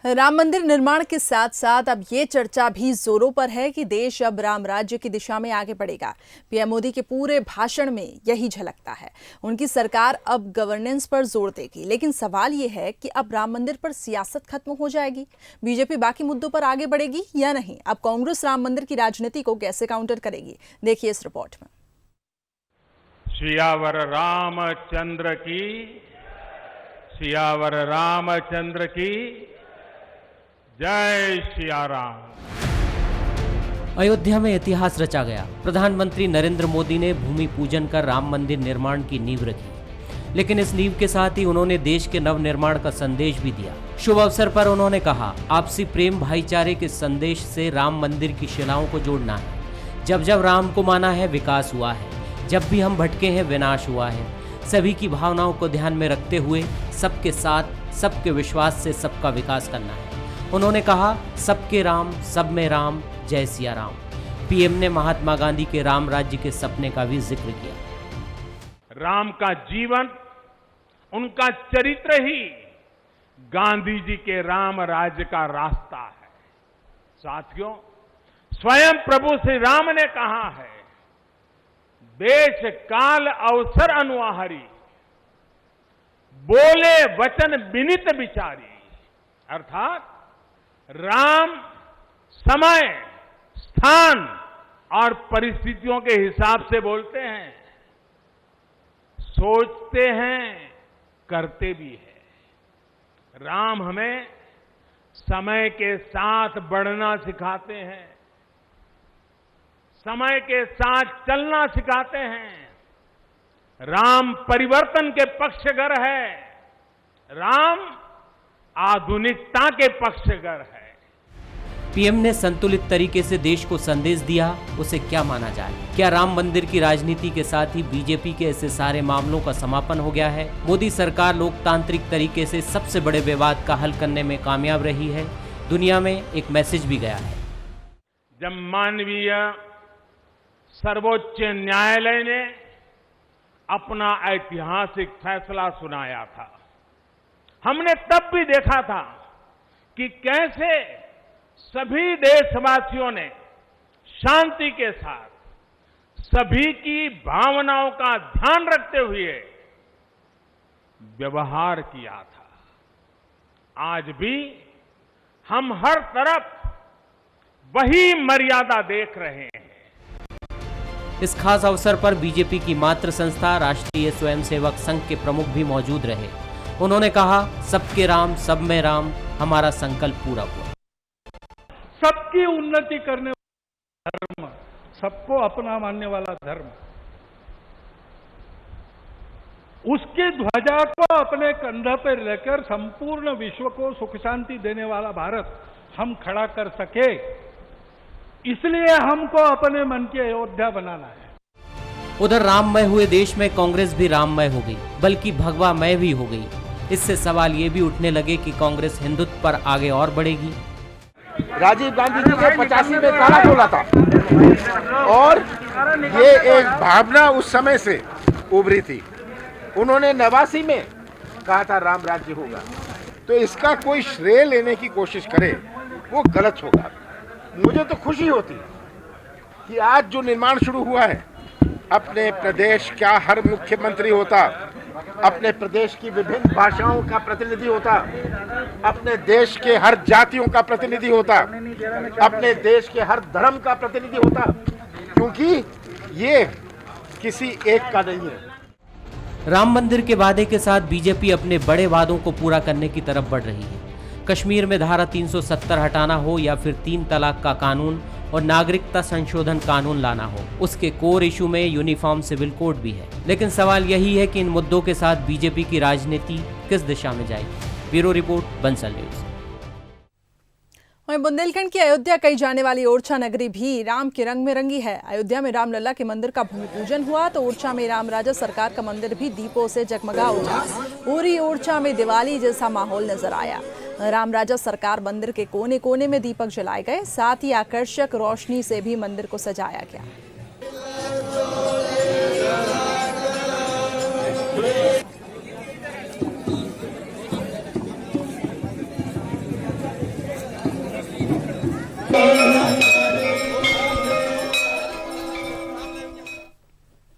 राम मंदिर निर्माण के साथ साथ अब ये चर्चा भी जोरों पर है कि देश अब राम राज्य की दिशा में आगे बढ़ेगा। पीएम मोदी के पूरे भाषण में यही झलकता है। उनकी सरकार अब गवर्नेंस पर जोर देगी, लेकिन सवाल ये है कि अब राम मंदिर पर सियासत खत्म हो जाएगी, बीजेपी बाकी मुद्दों पर आगे बढ़ेगी या नहीं। अब कांग्रेस राम मंदिर की राजनीति को कैसे काउंटर करेगी, देखिए इस रिपोर्ट में। सियावर रामचंद्र की जय सिया राम। अयोध्या में इतिहास रचा गया। प्रधानमंत्री नरेंद्र मोदी ने भूमि पूजन कर राम मंदिर निर्माण की नींव रखी, लेकिन इस नींव के साथ ही उन्होंने देश के नव निर्माण का संदेश भी दिया। शुभ अवसर पर उन्होंने कहा, आपसी प्रेम भाईचारे के संदेश से राम मंदिर की शिलाओं को जोड़ना है। जब जब राम को माना है, विकास हुआ है। जब भी हम भटके हैं, विनाश हुआ है। सभी की भावनाओं को ध्यान में रखते हुए सबके साथ, सबके विश्वास से सबका विकास करना है। उन्होंने कहा, सबके राम, सब में राम, जय सिया राम। पीएम ने महात्मा गांधी के राम राज्य के सपने का भी जिक्र किया। राम का जीवन, उनका चरित्र ही गांधी जी के राम राज्य का रास्ता है। साथियों, स्वयं प्रभु श्री राम ने कहा है, देश काल अवसर अनुआहारी, बोले वचन विनित विचारी। अर्थात राम समय, स्थान और परिस्थितियों के हिसाब से बोलते हैं, सोचते हैं, करते भी हैं। राम हमें समय के साथ बढ़ना सिखाते हैं, समय के साथ चलना सिखाते हैं। राम परिवर्तन के पक्षगर है, राम आधुनिकता के पक्षगर है। पीएम ने संतुलित तरीके से देश को संदेश दिया, उसे क्या माना जाए? क्या राम मंदिर की राजनीति के साथ ही बीजेपी के ऐसे सारे मामलों का समापन हो गया है? मोदी सरकार लोकतांत्रिक तरीके से सबसे बड़े विवाद का हल करने में कामयाब रही है। दुनिया में एक मैसेज भी गया है। जब मानवीय सर्वोच्च न्यायालय ने अपना ऐतिहासिक फैसला सुनाया था, हमने तब भी देखा था कि कैसे सभी देशवासियों ने शांति के साथ सभी की भावनाओं का ध्यान रखते हुए व्यवहार किया था। आज भी हम हर तरफ वही मर्यादा देख रहे हैं। इस खास अवसर पर बीजेपी की मातृ संस्था राष्ट्रीय स्वयंसेवक संघ के प्रमुख भी मौजूद रहे। उन्होंने कहा, सबके राम, सब में राम, हमारा संकल्प पूरा हुआ। सबकी उन्नति करने वाला धर्म, सबको अपना मानने वाला धर्म, उसकी ध्वजा को अपने कंधे पर लेकर संपूर्ण विश्व को सुख शांति देने वाला भारत हम खड़ा कर सके, इसलिए हमको अपने मन की अयोध्या बनाना है। उधर राममय हुए देश में कांग्रेस भी राममय हो गई, बल्कि भगवामय भी हो गई। इससे सवाल ये भी उठने लगे कि कांग्रेस हिंदुत्व पर आगे और बढ़ेगी। राजीव गांधी जी ने 85 में ताला खोला था और ये एक भावना उस समय से उभरी थी। उन्होंने 89 में कहा था राम राज्य होगा, तो इसका कोई श्रेय लेने की कोशिश करे वो गलत होगा। मुझे तो खुशी होती कि आज जो निर्माण शुरू हुआ है, अपने प्रदेश का हर मुख्यमंत्री होता, अपने प्रदेश की विभिन्न भाषाओं का प्रतिनिधि होता, अपने देश के हर जातियों का प्रतिनिधि होता, अपने देश के हर धर्म का प्रतिनिधि होता, क्योंकि ये किसी एक का नहीं है। राम मंदिर के वादे के साथ बीजेपी अपने बड़े वादों को पूरा करने की तरफ बढ़ रही है। कश्मीर में धारा 370 हटाना हो या फिर 3 तलाक का कानून और नागरिकता संशोधन कानून लाना हो, उसके कोर इशू में यूनिफॉर्म सिविल कोड भी है। लेकिन सवाल यही है कि इन मुद्दों के साथ बीजेपी की राजनीति किस दिशा में जाएगी। Bureau report, Bansal news. Bundelkhand की अयोध्या कही जाने वाली ओरछा नगरी भी राम के रंग में रंगी है। अयोध्या में रामलला के मंदिर का भूमि पूजन हुआ तो ओरछा में राम राजा सरकार का मंदिर भी दीपों से जगमगा उठा। पूरी ओरछा में दिवाली जैसा माहौल नजर आया। राम राजा सरकार मंदिर के कोने कोने में दीपक जलाए गए, साथ ही आकर्षक रोशनी से भी मंदिर को सजाया गया।